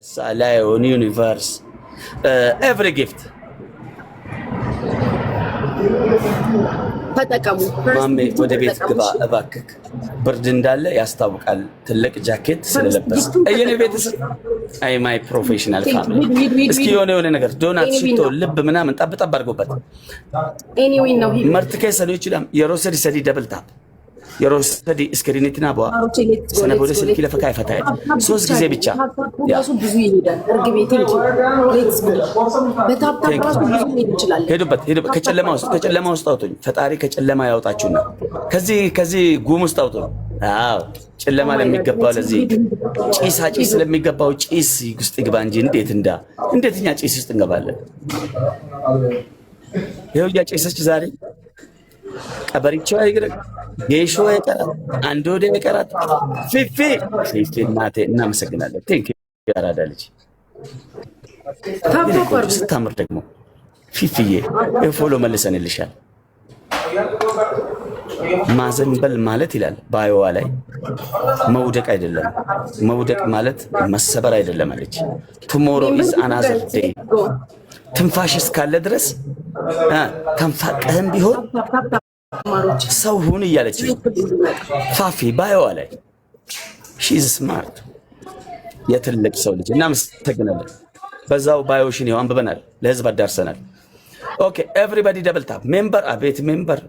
Lion universe every gift ተጠቀሙ። ማሜ ወደ ቤት ግባ እባክህ ብርድ እንዳለ ያስታውቃል ትልቅ ጃኬት ስለለበስ እየኔ ቤተሰብ አይ ማይ ፕሮፌሽናል ፋሚሊ እስኪ የሆነ ነገር ዶናት ሽቶ ልብ ምናምን ጠብ ጠብ አድርጎበት ኤኒዌይ ነው መርት ከሰለው ይችላል የሮሰዲ ሰዲ ደብል ታፕ የሮሰዲ ስክሪኒትና በዋ ሰነቦደ ስልክ ለፈካ ይፈታል ሶስት ጊዜ ብቻ ያሱ ብዙ ይሄዳል እርግቤ ቴንክ ሌትስ ጎ በታፕ ራሱ ብዙ ይሄድ ይችላል ሄዱበት ከጨለማ ውስጥ አውጡኝ ፈጣሪ ከጨለማ ያውጣችሁና ከዚህ ጉም ውስጥ አውጡኝ አዎ ጨለማ ለሚገባው ለዚህ ጭስ ለሚገባው ጭስ ውስጥ ይግባ እንጂ እንዴትኛ ጭስ ውስጥ እንገባለን ይሄው ያጨሰች ዛሬ ቀበሪቸው አይግረ ጌሾ አይቀራት አንድ ወደ አይቀራት ፊፊ እናቴ እናመሰግናለን ቴንክ ዩ ያራዳ ልጅ ስታምር ደግሞ ፊፊዬ ፎሎ መልሰንልሻል ማዘንበል ማለት ይላል ባይዋ ላይ መውደቅ አይደለም መውደቅ ማለት መሰበር አይደለም አለች ቱሞሮ ኢዝ አናዘር ዴይ ትንፋሽ እስካለ ድረስ ተንፋቀህም ቢሆን ሰው ሁን እያለች ፋፊ ባይዋ ላይ ሺዝ ስማርት የትልቅ ሰው ልጅ እናመሰግናለን በዛው ባዮሽን ይኸው አንብበናል ለህዝብ አዳርሰናል ኦኬ ኤቭሪባዲ ደብል ታፕ ሜምበር አቤት ሜምበር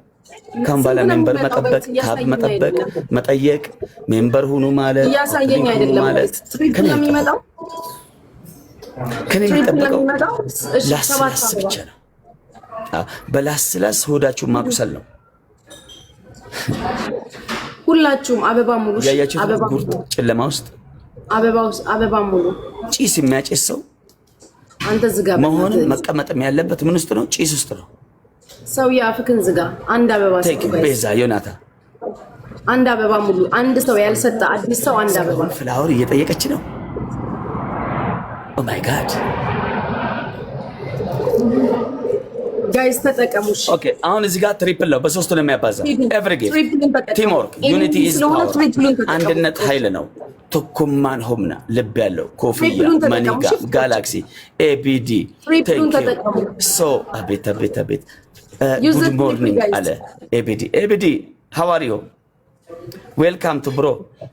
ካምባላ ሜምበር መጠበቅ መጠየቅ ሜምበር ሁኑ ማለት ያሳየኝ አይደለም ትሪፕል የሚመጣው ከኔ የሚጠበቀው ላስላስ ብቻ ነው በላስላስ ሆዳችሁ ማቁሰል ነው ሁላችሁም አበባ ሙሉ አበባ ጉርጥ ጨለማ ውስጥ አበባ ሙሉ ጭስ የሚያጨስ ሰው አንተ ዝጋ መሆን መቀመጥም ያለበት ምን ውስጥ ነው ጭስ ውስጥ ነው ሰው ያፍክን ዝጋ አንድ አበባ ቤዛ ዮናታ አንድ አበባ ሙሉ አንድ ሰው ያልሰጣ አዲስ ሰው አንድ አበባ ፍላወር እየጠየቀች ነው ኦ ማይ ጋድ ጋይስ ተጠቀሙሽ ኦኬ አሁን እዚህ ጋር ትሪፕል ነው በሶስት ነው የሚያባዛ ኤቭሪ ጌም ቲም ወርክ ዩኒቲ ኢዝ አንድነት ኃይል ነው ተኩማን ሆምና ልብ ያለው ኮፊያ ማኒጋ ጋላክሲ ኤቢዲ ሶ አቤት ጉድ ሞርኒንግ አለ ኤቢዲ ሃው አር ዩ ዌልካም ቱ ብሮ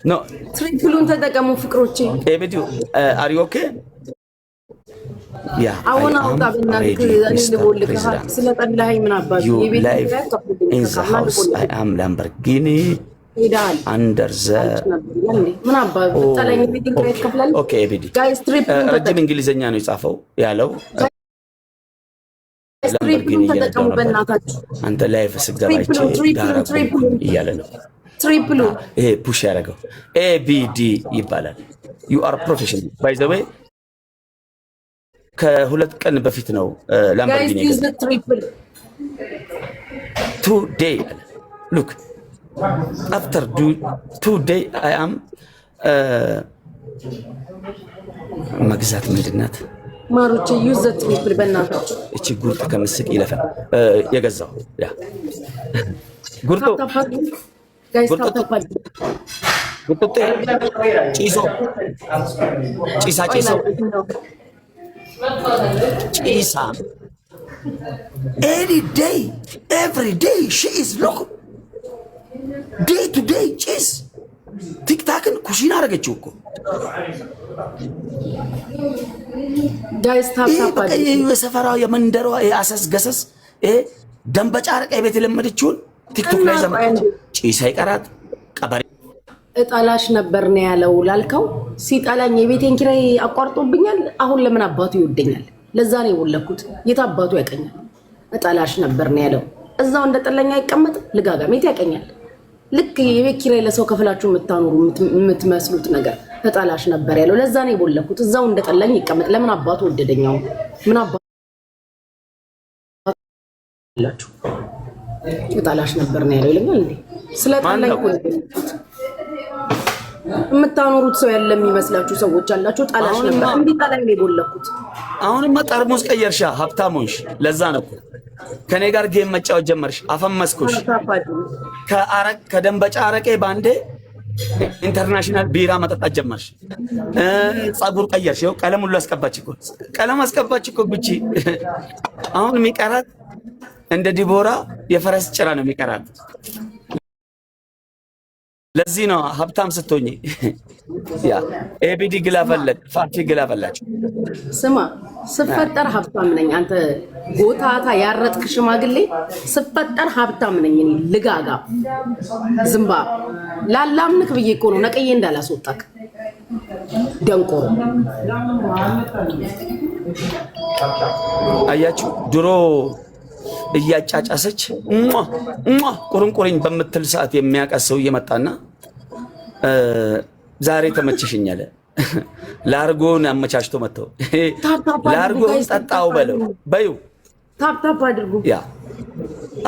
ኖ ትሪፕሉን ተጠቀሙ ፍቅሮቼ ኤቢዲ አር ዩ ኦኬ ያ አሁን አውጣ በእናትህ እኔ ልቦልክ ስለጠላኸኝ ምን አባቱ የቤት ኢን ዘ ሃውስ አይ አም ላምበርጊኒ ሄዳል አንደር ዘ ምን አባቱ ጠላኝ ቤት ክሬት ከፍላል ኦኬ ኤቢዲ ጋይስ ትሪፕሉን ረጅም እንግሊዘኛ ነው የጻፈው ያለው ትሪፕሉን ተጠቀሙ በእናታችሁ አንተ ላይፍ ስገባች ትሪፕሉን እያለ ነው ትሪፕሉ ይሄ ፑሽ ያደረገው ኤቢዲ ይባላል ዩ አር ፕሮፌሽናል ባይ ዘ ዌይ ከሁለት ቀን በፊት ነው ላምበርጊኒ today look after today I am መግዛት ምንድናት ማሮቼ ዩዝ ዘ ትሪፕል በእናታችሁ እቺ ጉርጥ ከምስቅ ይለፈን የገዛው ያ ጉርጦ ጋይስ ታፋል ጉርጦ ጭሳ ጭሳ any day every day she is look day to day ጭስ ቲክታክን ኩሽና አረገችው እኮ ጋይስ ታፋል የሰፈራው የመንደሯ አሰስ ገሰስ ደንበጫ አረቀ ቤት የለመደችውን ቲክቶክ ላይ ዘመን ጭስ አይቀራት ቀበሪ እጣላሽ ነበር ነው ያለው ላልከው ሲጣላኝ የቤቴን ኪራይ አቋርጦብኛል አሁን ለምን አባቱ ይወደኛል ለዛ ነው የወለኩት የታባቱ ያቀኛል እጣላሽ ነበር ነው ያለው እዛው እንደጠላኛ አይቀመጥ ልጋጋሜት ያቀኛል ልክ የቤት ኪራይ ለሰው ከፍላችሁ የምታኖሩ የምትመስሉት ነገር እጣላሽ ነበር ያለው ለዛ ነው የወለኩት እዛው እንደጠላኝ ይቀመጥ ለምን አባቱ ወደደኛው ምን አባቱ እጣላሽ ነበር ነው ያለው ይለኛል እንዴ ስለጠላኝ የምታኖሩት ሰው ያለ የሚመስላችሁ ሰዎች አላችሁ ጣላሽ ነበር እንዴ ጣላኝ ነው የቦለኩት አሁንማ ጠርሙስ ቀየርሻ ሀብታሞሽ ለዛ ነው ከኔ ጋር ጌም መጫወት ጀመርሽ አፈመስኩሽ ከደንበጫ አረቄ ባንዴ ኢንተርናሽናል ቢራ መጠጣት ጀመርሽ። ጸጉር ቀየርሽ። ይኸው ቀለም ሁሉ አስቀባች እኮ ቀለም አስቀባች እኮ ጉቺ። አሁን የሚቀራት እንደ ዲቦራ የፈረስ ጭራ ነው የሚቀራት። ለዚህ ነው ሀብታም ስትሆኚ ያ ኤቢዲ ግላ ፈለግ ፋፊ ግላ ፈላችሁ። ስማ ስፈጠር ሀብታም ነኝ። አንተ ጎታታ ያረጥክ ሽማግሌ ስፈጠር ሀብታም ነኝ እኔ ልጋጋ ዝምባ ላላምንክ ብዬ እኮ ነው ነቅዬ እንዳላስወጣክ ደንቆሮ። አያችሁ ድሮ እያጫጫሰች ቁርንቁሪኝ በምትል ሰዓት የሚያቀሰው እየመጣና ዛሬ ተመቸሽኝ አለ። ላርጎን አመቻችቶ መጥተው ላርጎን ጠጣው በለው በዩ ታፕ አድርጉ። ያ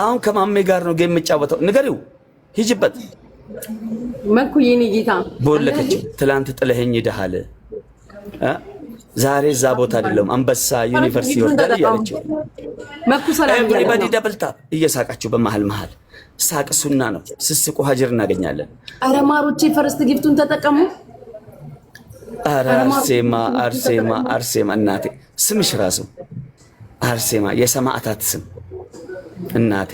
አሁን ከማሜ ጋር ነው ጌም የምጫወተው። ንገሪው ሂጅበት መኩ የኔ ጌታ ቦለከች። ትላንት ጥለኸኝ ሄደሃል፣ ዛሬ እዛ ቦታ አይደለም አንበሳ ዩኒቨርሲቲ ይወርዳል እያለችው መኩ ሰላም ኤቭሪባዲ ደብል ታፕ እየሳቃችሁ በመሃል መሃል ሳቅ ሱና ነው። ስስቁ ሀጅር እናገኛለን። አረ ማሮቼ ፈርስት ጊፍቱን ተጠቀሙ። አረ አርሴማ አርሴማ አርሴማ እናቴ ስምሽ ራሱ አርሴማ የሰማዕታት ስም እናቴ።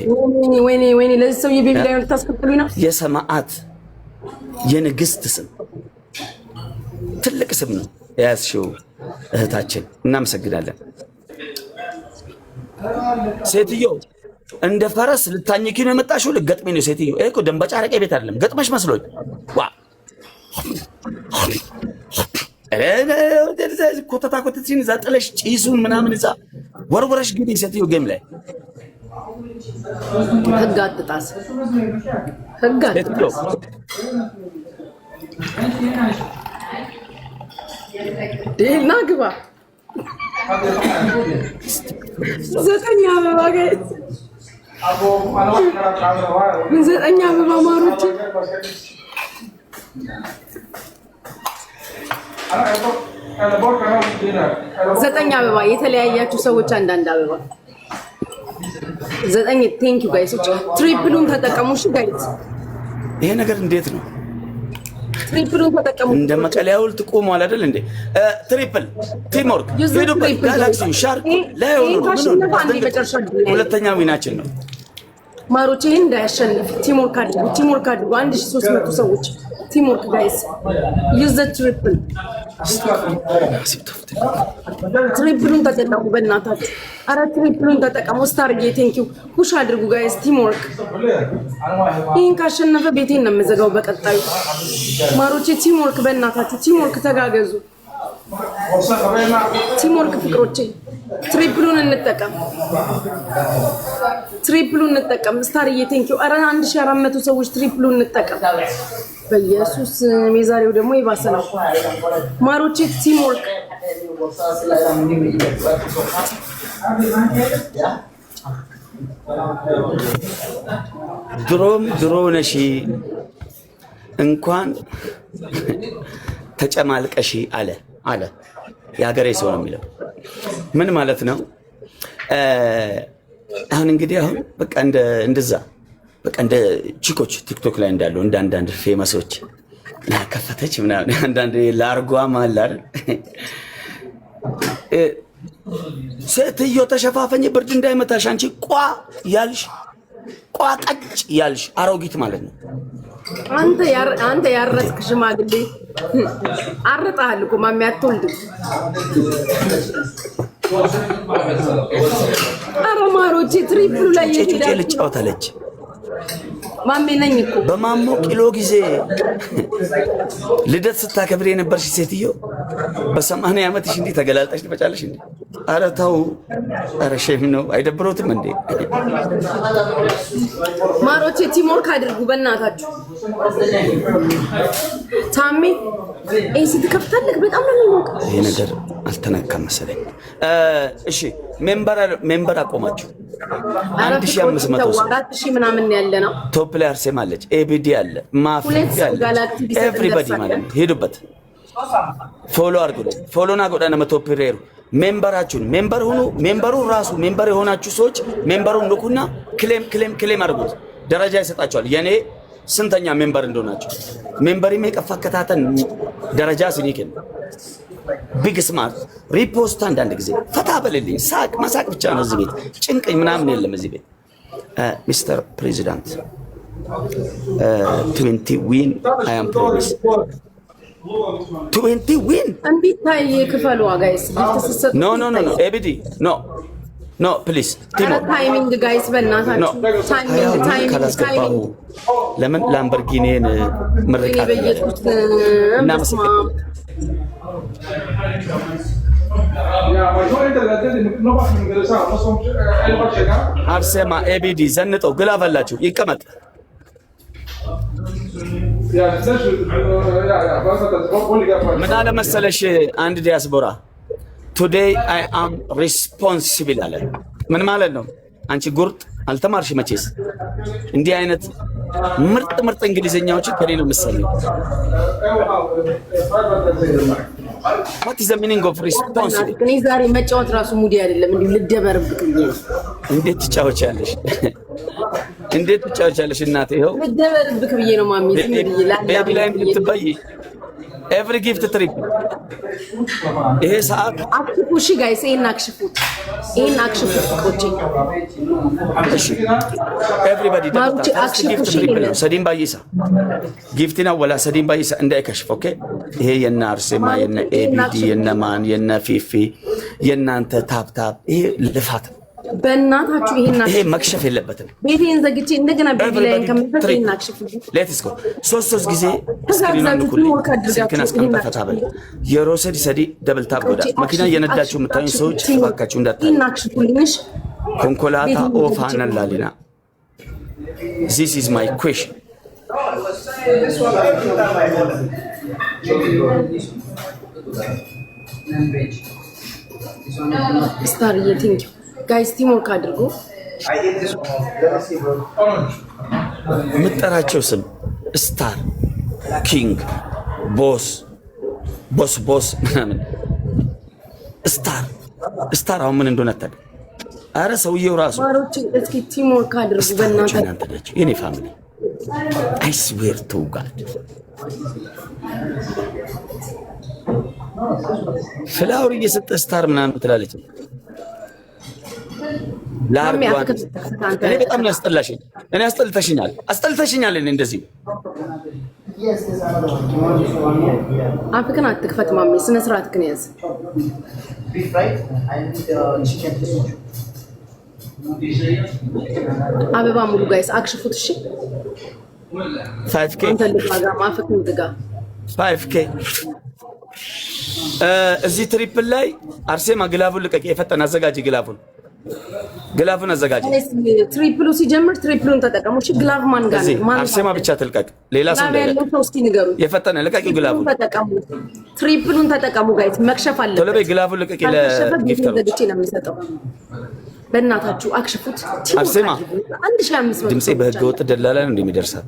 ወይኔ ወይኔ ለዚህ ሰው የቤቢ ላይ ልታስከፍሉኝ ነው። የሰማዕት የንግስት ስም ትልቅ ስም ነው ያዝሽው እህታችን፣ እናመሰግናለን። ሴትዮ እንደ ፈረስ ልታኝኪ ነው የመጣሽው? ልገጥሜ ነው ሴትዮ? እኮ ደንበጫ አረቄ ቤት አይደለም ገጥመሽ መስሎኝ። ዋ ኮተታ ኮተትሽን እዛ ጥለሽ ጭሱን ምናምን እዛ ወርወረሽ ግቢ ሴትዮ ጌም ላይ። ህግ አትጣስ፣ ህግ አትጣስ። ዴና ግባ 9 አበባ ጋይስ፣ 9 አበባ ማሮች፣ 9 አበባ የተለያያችሁ ሰዎች አንዳንድ አበባ 9። ቴንክ ዩ ጋይሶች፣ ትሪፕሉን ተጠቀሙ። እሺ ጋይስ ይሄ ነገር እንዴት ነው? ትሪፕሉን ተጠቀሙ። እንደ መቀሌ ሐውልት ቆሟል አይደል እንዴ? ትሪፕል ቲምወርክ ሄዱበት። ጋላክሲ ሻርክ ላይ ሆኖ ሁለተኛ ዊናችን ነው ማሮቼ። እንዳያሸንፍ ቲምወርክ አድርጉ፣ ቲምወርክ አድርጉ። 1300 ሰዎች ቲምወርክ ጋይስ። ዩዝ ዘ ትሪፕል። ትሪፕሉን ተጠቀሙ በእናታችሁ። አረ ትሪፕሉን ተጠቀሙ። ስታርጌ ቴንክ ዩ ፑሽ አድርጉ ጋይስ። ቲምወርክ ይህን ካሸነፈ ቤቴን ነው የምዘጋው በቀጣዩ። ማሮቼ ቲምወርክ በእናታችሁ፣ ቲምወርክ ተጋገዙ። ቲምወርክ ፍቅሮቼ፣ ትሪፕሉን እንጠቀም፣ ትሪፕሉን እንጠቀም። ስታርዬ ቴንክ ዩ። አረ 1400 ሰዎች ትሪፕሉን እንጠቀም በኢየሱስ። የዛሬው ደግሞ ይባሰ ነው ማሮቼ። ቲምወርክ ድሮም ድሮ ነሺ እንኳን ተጨማልቀሺ አለ አለ የሀገሬ ሰው ነው የሚለው። ምን ማለት ነው? አሁን እንግዲህ አሁን በቃ እንደዛ በቃ እንደ ቺኮች ቲክቶክ ላይ እንዳሉ እንደ አንዳንድ ፌመሶች ከፈተች ምናምን አንዳንድ ላርጓ ማላል ሴትዮ ተሸፋፈኝ ብርድ እንዳይመታሽ አንቺ ቋ ያልሽ ቋ ቀጭ ያልሽ አሮጊት ማለት ነው። አንተ ያረጥክ ሽማግሌ አርጣሃል እኮ ማሚ አትወልድም። ኧረ ማሮቼ ትሪፕሉ ላይ ጩጬ ልጫወታለች ማሜ ነኝ እኮ በማሞ ኪሎ ጊዜ ልደት ስታከብር የነበርሽ ሴትዮ በ80 ዓመትሽ እንዲህ ተገላልጠሽ ትመጫለሽ እንዴ? ኧረ ተው፣ ኧረ ሼም ነው። አይደብሮትም እንዴ? ማሮቼ ቲምወርክ አድርጉ በእናታችሁ። ታሜ ኤሲ ትከፍታለህ? በጣም ነው የሚሞቀው። ይሄ ነገር አልተነካም መሰለኝ። እሺ ሜምበር አቆማችሁ 1500 4000 ምናምን ያለ ነው። ቶፕ ላይ አርሴማ አለች፣ ኤቢዲ አለ፣ ማፊ አለ፣ ኤቭሪባዲ ማለት ነው። ሄዱበት፣ ፎሎ አድርጉ። ፎሎና ጎዳና መቶፕ ሬሩ ሜምበራችሁን ሜምበር ሁኑ። ሜምበሩ ራሱ ሜምበር የሆናችሁ ሰዎች ሜምበሩን ልኩና ክሌም አድርጉት። ደረጃ ይሰጣችኋል። የኔ ስንተኛ ሜምበር እንደሆናችሁ ሜምበሪ የቀፋ ከታተን ደረጃ ሲኒክን ቢግ ስማርት ሪፖስት አንዳንድ ጊዜ ፈታ በልልኝ ሳቅ ማሳቅ ብቻ ነው እዚህ ቤት ጭንቀኝ ምናምን የለም እዚህ ቤት ሚስተር ፕሬዚዳንት 20 ዊን አይ አም ፕሮሚስ 20 ዊን እንዲታይ ክፈሉ ጋይስ ኖ ኖ ኖ ኤቢዲ ኖ ኖ ፕሊዝ ታይሚንግ ጋይስ በእናታችሁ ታይሚንግ ካላስገባሁ ለምን ላምበርጊኒን ምርቃት እናመሰግናለን አርሴማ ኤቢዲ ዘንጠው ግላ በላችሁ ይቀመጥ ምን አለ መሰለሽ አንድ ዲያስፖራ ቱዴይ አይ አም ሪስፖንሲብል አለ ምን ማለት ነው አንቺ ጉርጥ አልተማርሽ መቼስ እንዲህ አይነት ምርጥ እንግሊዘኛዎችን ከኔ ነው የምትሰሚው what is the meaning of responsible እኔ ዛሬ መጫወት ራሱ ሙዲ አይደለም እንዴ ልደበርብክ እንዴት ትጫወቻለሽ እናቴ ይኸው ልደበርብክ ብዬ ነው ማሚ ዝም ብዬ ቤቢ ላይ ልትበይ every gift trip ይሄ ሰዓት አክሽፉ እሺ ጋይስ ይሄን አክሽፉት ኮቺ እሺ everybody gift trip ሰዲም ባይሳ ጊፍቲና ወላ ሰዲም ባይሳ እንዳይከሽፍ ኦኬ ይሄ የና አርሴማ የና ኤቢዲ የና ማን የና ፊፊ የናንተ ታፕታፕ ይሄ ልፋት በእናታችሁ ይሄ መክሸፍ የለበትም ቤቴን ዘግቼ እንደገና ቤቢ ላይ ከመፈት ይሄን አክሽፉ ሌትስ ጎ ሶስት ጊዜ ስክሪኑን ልኩልኝ ስልክን አስቀምጠህ ፈታ በል የሮሰዲ ሰዲ ደብል ታፕ ጎዳ መኪና እየነዳችሁ የምታዩን ሰዎች እባካችሁ እንዳታዩ እናክሽፉልኝሽ ኮንኮላታ ኦፋና ላሊና this is my question ስታር ቲንክ ጋይስ ቲሞርክ አድርጎ የምጠራቸው ስም ስታር ኪንግ ቦስ ምናምን ስታር አሁን ምን እንደሆነ አታውቅም አረ ሰውየው ራሱ ማሮች እስኪ ቲሞርክ አድርጉ በእናታችሁ እናንተ ናችሁ የኔ ፋሚሊ I swear to God ፍላወር እየሰጠ ስታር ምናምን ትላለች ላርጓን እኔ በጣም ያስጠላሽኝ እኔ አስጠልተሽኛል እኔ እንደዚህ አፍክን አትክፈት ማሚ ስነ ስርዓት ግን ያዝ አበባ ሙሉ ጋይስ አክሽፉት እሺ 5k እንተልጋ ማፍክን ድጋ 5k እዚህ ትሪፕል ላይ አርሴማ ግላቡን ልቀቂ የፈጠነ አዘጋጅ ግላቡን አዘጋጅ ትሪፕሉ ሲጀምር ትሪፕሉን ተጠቀሙ እሺ ግላብ ማን ጋር ማን አርሴማ ብቻ ትልቀቅ ሌላ ሰው ያለው ሰው እስኪ ንገሩ የፈጠነ ልቀቂ ግላቡን ተጠቀሙ ትሪፕሉን ተጠቀሙ ጋይስ መክሸፍ አለ ቶሎ በይ ግላቡን ልቀቂ ለጊፍተሩ ለግጭ ነው የሚሰጠው በእናታችሁ አክሽፉት አርሴማ 1500 ድምጼ በህገ ወጥ ደላላ ነው እንደሚደርሳት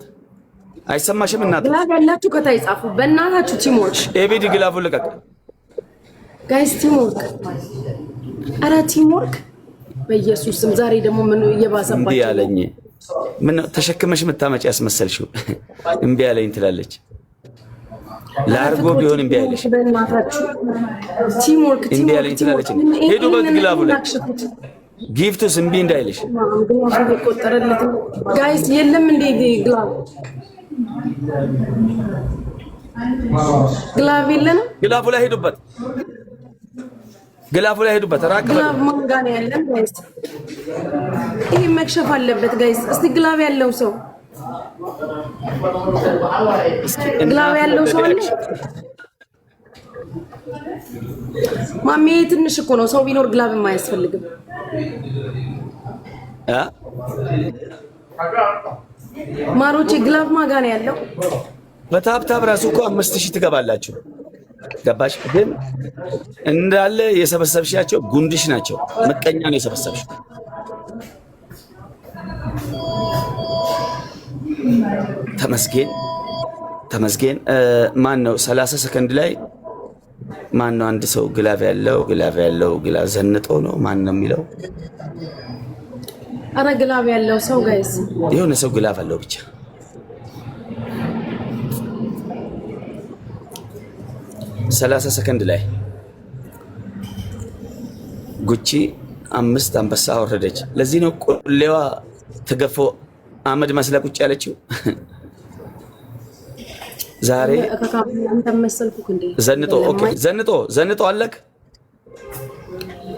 አይሰማሽም እናት ግላብ ያላችሁ ከታይ ጻፉ በእናታችሁ ቲሞርክ ኤቢዲ ግላቡን ልቀቅ ጋይስ ቲሞርክ በኢየሱስ ስም ዛሬ ደግሞ ምን እየባሰባችሁ እንዴ ያለኝ ምን ተሸክመሽ መታመጪ ያስመሰልሽው እንዴ ያለኝ ትላለች ላርጎ ቢሆን እንዴ ያለሽ በእናታችሁ ቲሞርክ እንዴ ያለኝ ትላለች ሄዱ በግላቡ ላይ ጊፍቱስ እንዴ እንዳይልሽ ጋይስ የለም እንዴ ግላብ የለንም ግላቡ ላይ ሄዱበት ራቅ በል ግላብ ማን ጋር ነው ያለን ጋይስ ይሄ መክሸፍ አለበት ጋይስ እስቲ ግላብ ያለው ሰው አለ ማሚ ትንሽ እኮ ነው ሰው ቢኖር ግላብ የማያስፈልግም ማሮቼ ግላብ ማጋ ነው ያለው በታብታብ ራሱ እኮ 5000 ትገባላችሁ ገባሽ ግን እንዳለ የሰበሰብሻቸው ጉንድሽ ናቸው መቀኛ ነው የሰበሰብሽ ተመስገን ማን ነው 30 ሰከንድ ላይ ማን ነው አንድ ሰው ግላቭ ያለው ግላቭ ዘንጦ ነው ማን ነው የሚለው አረ ግላቭ ያለው ሰው ጋይስ የሆነ ሰው ግላቭ አለው ብቻ 30 ሰከንድ ላይ ጉቺ 5 አንበሳ አወረደች። ለዚህ ነው ቁሌዋ ተገፎ አመድ መስላ ቁጭ ያለችው። ዛሬ ዘንጦ አለክ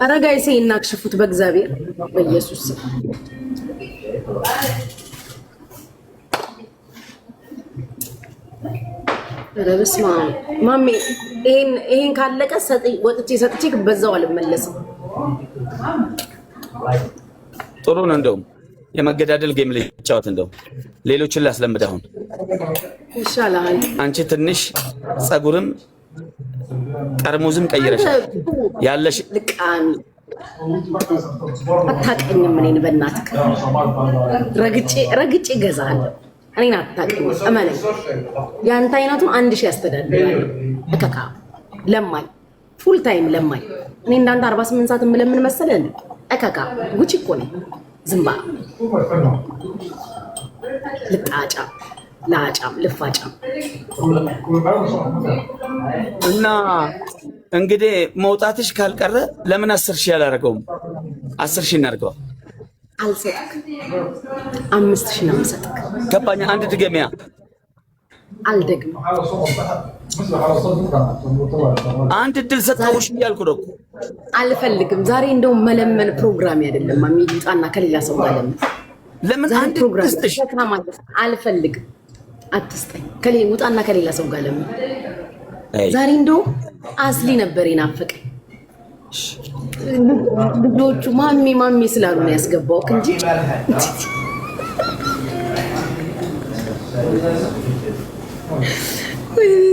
አረጋይ ሰይ እናክሽፉት በእግዚአብሔር በኢየሱስ ረብስማ ማሜ ይሄን ካለቀ ወጥቼ በዛው አልመለስም። ጥሩ ነው። እንደውም የመገዳደል ጌም ልጫወት፣ እንደውም ሌሎችን ላስለምድ። አሁን ይሻላል። አንቺ ትንሽ ጸጉርም ጠርሙዝም ቀይረሻል ያለሽ ልቃሚ አታቀኝም። እኔን በእናትህ ረግጬ እገዛለሁ። እኔን አታቀኝም። እመነኝ። ያንተ አይነቱን 1000 ያስተዳድራል። እከካ ለማኝ ፉል ታይም ለማኝ። እኔ እንዳንተ 48 ሰዓት የምለምን መሰለህ? እከካ ጉቺ እኮ ነኝ። ዝምባ ላጫም ልፋጫም እና እንግዲህ መውጣትሽ ካልቀረ ለምን 10,000 ያላረገውም? 10,000 እናርገው። አልሰጥክ 5,000 ነው የምሰጥክ። ገባኝ። አንድ ድገሚያ። አልደግም። አንድ ድል ሰጣውሽ እያልኩ ነው። አልፈልግም። ዛሬ እንደውም መለመን ፕሮግራም አይደለም። ማሚጣና ከሌላ ሰው ጋር ለምን አንድ ፕሮግራም አልፈልግም። አትስጠኝ። ውጣና ከሌላ ሰው ጋር ለምን። ዛሬ እንደውም አስሊ ነበር የናፈቀኝ። ልጆቹ ማሚ ስላሉ ነው ያስገባው እንጂ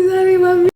ዛሬ ማሚ